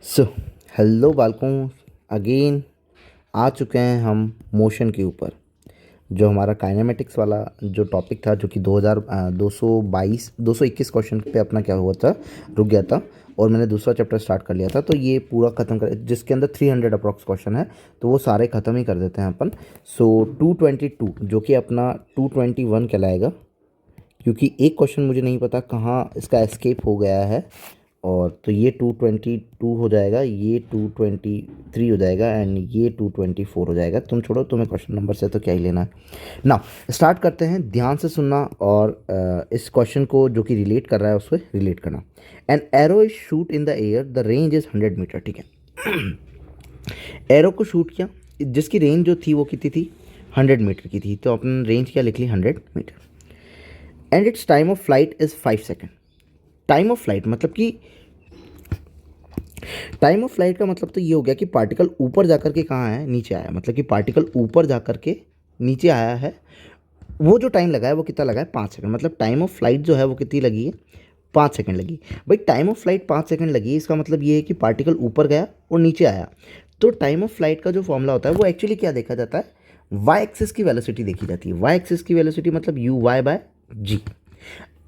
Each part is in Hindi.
सो हेलो बालकों, अगेन आ चुके हैं हम मोशन के ऊपर। जो हमारा काइनेमेटिक्स वाला जो टॉपिक था, जो कि 221 क्वेश्चन पे अपना क्या हुआ था, रुक गया था। और मैंने दूसरा चैप्टर स्टार्ट कर लिया था, तो ये पूरा ख़त्म कर, जिसके अंदर 300 अप्रॉक्स क्वेश्चन है, तो वो सारे ख़त्म ही कर देते हैं अपन। सो 222 जो कि अपना 221 कहलाएगा, क्योंकि एक क्वेश्चन मुझे नहीं पता कहाँ इसका एस्केप हो गया है। और तो ये 222 हो जाएगा, ये 223 हो जाएगा एंड ये 224 हो जाएगा। तुम छोड़ो, तुम्हें क्वेश्चन नंबर से तो क्या ही लेना है। नाउ स्टार्ट करते हैं, ध्यान से सुनना और इस क्वेश्चन को जो कि रिलेट कर रहा है उससे रिलेट करना। An arrow is shoot in the air, the range is 100 metre. ठीक है, एरो को शूट किया, जिसकी रेंज जो थी वो कितनी थी, 100 मीटर की थी। तो अपन रेंज क्या लिख ली, 100 metre. And it's time of flight is 5 second. Time of flight मतलब कि टाइम ऑफ फ्लाइट का मतलब तो ये हो गया कि पार्टिकल ऊपर जाकर के कहाँ है, नीचे आया। मतलब कि पार्टिकल ऊपर जाकर के नीचे आया है, वो जो टाइम लगा है वो कितना लगा है, 5 सेकंड। मतलब टाइम ऑफ फ्लाइट जो है वो कितनी लगी है, 5 सेकंड लगी। भाई टाइम ऑफ फ्लाइट 5 सेकंड लगी, इसका मतलब ये है कि पार्टिकल ऊपर गया और नीचे आया। तो टाइम ऑफ फ्लाइट का जो फॉर्मूला होता है वो एक्चुअली क्या देखा जाता है, वाई एक्सिस की वेलोसिटी देखी जाती है। वाई एक्सिस की वेलोसिटी मतलब यू वाई बाय जी।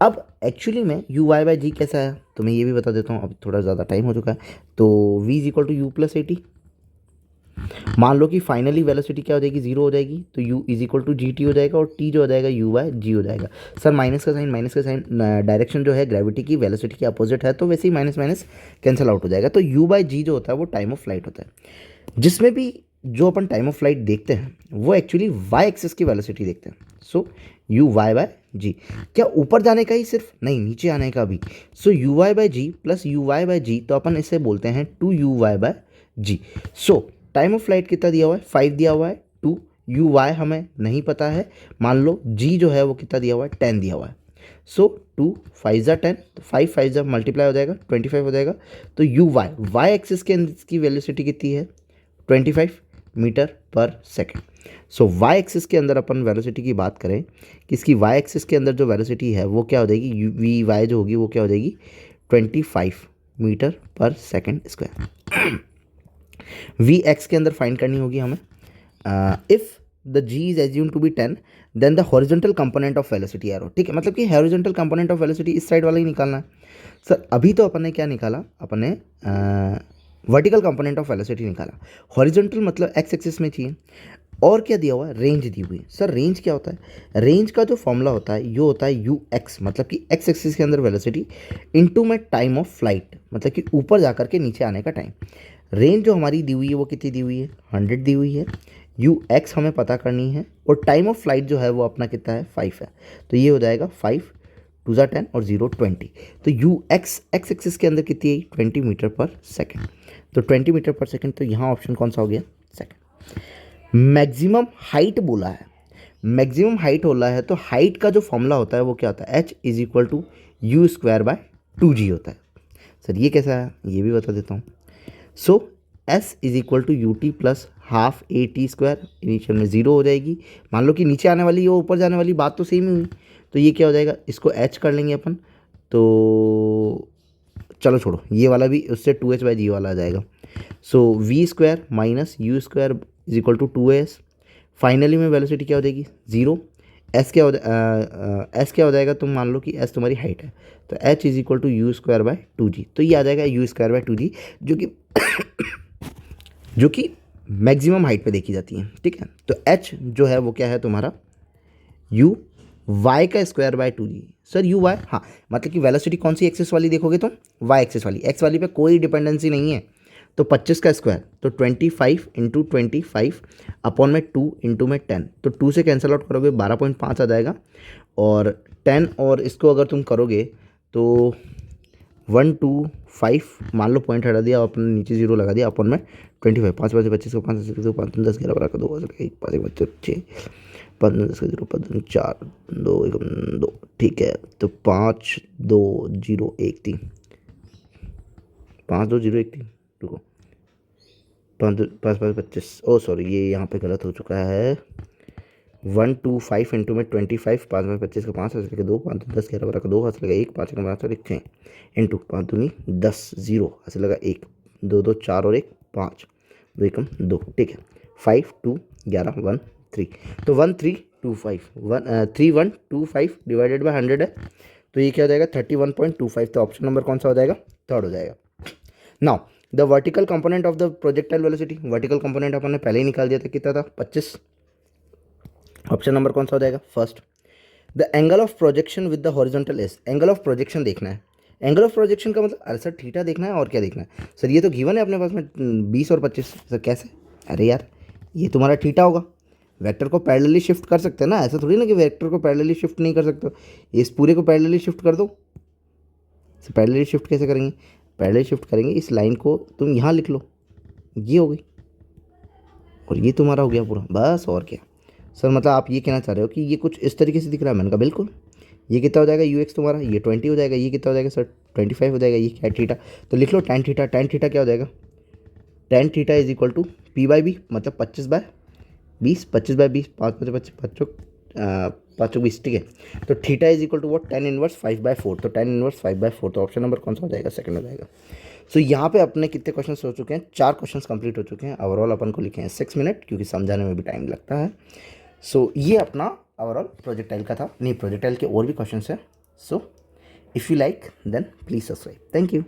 अब एक्चुअली में यू वाई बाई जी कैसा है तो मैं ये भी बता देता हूँ, अब थोड़ा ज़्यादा टाइम हो चुका है। तो v is equal to u plus 80। मान लो कि फाइनली वेलोसिटी क्या हो जाएगी, जीरो हो जाएगी, तो u is equal to g t हो जाएगा और t जो हो जाएगा u बाय जी हो जाएगा। सर माइनस का साइन डायरेक्शन जो है ग्रेविटी की वेलोसिटी के अपोजिट है, तो वैसे ही माइनस माइनस कैंसिल आउट हो जाएगा। तो u बाय जी जो होता है वो टाइम ऑफ फ्लाइट होता है, जिसमें भी जो अपन टाइम ऑफ फ्लाइट देखते हैं वो एक्चुअली वाई एक्सिस की वेलोसिटी देखते हैं। सो यू वाई बाय जी, क्या ऊपर जाने का ही सिर्फ, नहीं नीचे आने का भी। So u y by g plus u y by g, तो अपन इसे बोलते हैं 2u y by g. So time of flight कितना दिया हुआ है, 5 दिया हुआ है। 2u y हमें नहीं पता है, मान लो g जो है वो कितना दिया हुआ है, 10 दिया हुआ है। सो 2 5 ज़ा 10, तो 5 5 ज़ा मल्टीप्लाई हो जाएगा, 25 हो जाएगा। तो यू वाई एक्सिस के अंदर की वेलोसिटी कितनी है, 25 मीटर पर सेकेंड। सो वाई एक्सिस के अंदर अपन वेलोसिटी की बात करें कि इसकी वाई एक्सिस के अंदर जो वेलोसिटी है वो क्या हो जाएगी, वी वाई जो होगी वो क्या हो जाएगी, 25 मीटर पर सेकेंड स्क्वायर। वी एक्स के अंदर फाइंड करनी होगी हमें। If the g is assume to be 10, then the horizontal component of velocity arrow. ठीक है, मतलब कि हॉरिजॉन्टल कंपोनेंट ऑफ वेलोसिटी इस साइड वाला ही निकालना है। सर अभी तो अपन ने क्या निकाला, अपन ने वर्टिकल कंपोनेंट ऑफ वेलोसिटी निकाला। हॉरिजॉन्टल मतलब एक्स एक्सिस में चाहिए। और क्या दिया हुआ है, रेंज दी हुई है। सर रेंज क्या होता है, रेंज का जो फॉर्मूला होता है ये होता है यू एक्स, मतलब कि एक्स एक्सिस के अंदर वेलोसिटी इनटू में टाइम ऑफ फ्लाइट, मतलब कि ऊपर जाकर के नीचे आने का टाइम। रेंज जो हमारी दी हुई है वो कितनी दी हुई है, 100 दी हुई है। यू एक्स हमें पता करनी है और टाइम ऑफ फ्लाइट जो है वो अपना कितना है, 5 है। तो ये हो जाएगा 5 2 ज़ा 10 और 0 20। तो यू एक्स एक्स एक्सिस के अंदर कितनी है, 20 मीटर पर सेकेंड। तो 20 मीटर पर सेकेंड, तो यहाँ ऑप्शन कौन सा हो गया, सेकेंड। मैक्सिमम हाइट बोला है, मैक्सिमम हाइट बोला है, तो हाइट का जो फॉर्मूला होता है वो क्या होता है, h is equal to u square by 2g होता है। सर ये कैसा है, ये भी बता देता हूँ। So s is equal to u t plus half a t square, initial में 0 हो जाएगी। मान लो कि नीचे आने वाली और ऊपर जाने वाली बात तो सेम ही हुई, तो ये क्या हो जाएगा, इसको एच कर लेंगे अपन। तो चलो छोड़ो, ये वाला भी उससे 2h बाई जी वाला आ जाएगा। So v square minus u square is equal to 2s। Finally में वेलोसिटी क्या हो जाएगी, 0। एस क्या हो एस क्या हो जाएगा, तुम मान लो कि एस तुम्हारी हाइट है, तो h is equal to u square by 2g। तो ये आ जाएगा यू स्क्वायर बाय 2g, जो कि जो कि मैक्सिमम हाइट पे देखी जाती है। ठीक है, तो एच जो है वो क्या है तुम्हारा, यू वाई का square by 2g। Sir u y, हाँ मतलब कि वेलोसिटी कौन सी एक्सिस वाली देखोगे तुम, वाई एक्सिस वाली। एक्स वाली पे कोई डिपेंडेंसी नहीं है, तो 25 का स्क्वायर, तो 25 इंटू 25 अपॉन में 2 इंटू में 10, तो 2 से कैंसिल आउट करोगे 12.5 आ जाएगा। और 10 और इसको अगर तुम करोगे तो 125, मान लो पॉइंट हटा दिया, अपने नीचे 0 लगा दिया, अपॉन में 25, 5 बजे 25 को 5 से 5 10 11 12 का 2 1 5 1 6 15 10 0 15 4 2 1 2। ठीक है, तो 5 2 0 1 3, 5 2 0 1 3, रुको, 5 5 25, ओ सॉरी ये यहाँ पे गलत हो चुका है। 125 इंटू में 25, 5 में 25 का 5 हंस लगे 2, 5 10 11 12 का 2 हंस लगा 1, 5 का 5 6 इंटू 5 दूनी 10 0 हंस लगा 1 दो दो चार और एक 5, 2 एकम 2, ठीक है। 5 2 11 1 3, तो 1325 3125 डिवाइडेड बाय 100 है, तो ये क्या हो जाएगा 31.25। तो ऑप्शन नंबर कौन सा हो जाएगा, थर्ड हो जाएगा। Now the vertical component of the projectile velocity, vertical component अपन ने पहले ही निकाल दिया था, कितना था 25। ऑप्शन नंबर कौन सा हो जाएगा, first. The angle of projection with the horizontal S, angle of projection देखना है। एंगल ऑफ प्रोजेक्शन का मतलब, अरे सर थीटा देखना है और क्या देखना है सर, ये तो गिवन है अपने पास में 20 और 25। सर कैसे, अरे यार ये तुम्हारा थीटा होगा। वेक्टर को पैरेलली शिफ्ट कर सकते हैं ना, ऐसा थोड़ी ना कि वेक्टर को पैरेलली शिफ्ट नहीं कर सकते हो। इस पूरे को पैरेलली शिफ्ट कर दो। पैरेलली शिफ्ट कैसे करेंगे, पैरेलली शिफ्ट करेंगे, इस लाइन को तुम यहाँ लिख लो, ये हो गई और ये तुम्हारा हो गया पूरा, बस और क्या। सर मतलब आप ये कहना चाह रहे हो कि ये कुछ इस तरीके से दिख रहा है, मैंने कहा बिल्कुल। ये कितना हो जाएगा ux तुम्हारा, ये 20 हो जाएगा, ये कितना हो जाएगा सर 25 हो जाएगा, ये क्या है थीटा, तो लिख लो tan थीटा। tan थीटा क्या हो जाएगा, tan theta is equal to p/b, मतलब 25/20, 25/20, 5/20, ठीक है। तो theta is equal to what, tan inverse 5/4, तो tan इनवर्स 5/4, तो ऑप्शन नंबर कौन सा हो जाएगा, सेकंड हो जाएगा। सो यहाँ पे अपने कितने क्वेश्चन हो चुके हैं, 4 क्वेश्चन कंप्लीट हो चुके हैं। ओवरऑल अपन को लिखे हैं 6 मिनट, क्योंकि समझाने में भी टाइम लगता है। सो ये अपना ओवरऑल प्रोजेक्टाइल का था, नहीं प्रोजेक्टाइल के और भी क्वेश्चन है। So if you like then please subscribe, thank you.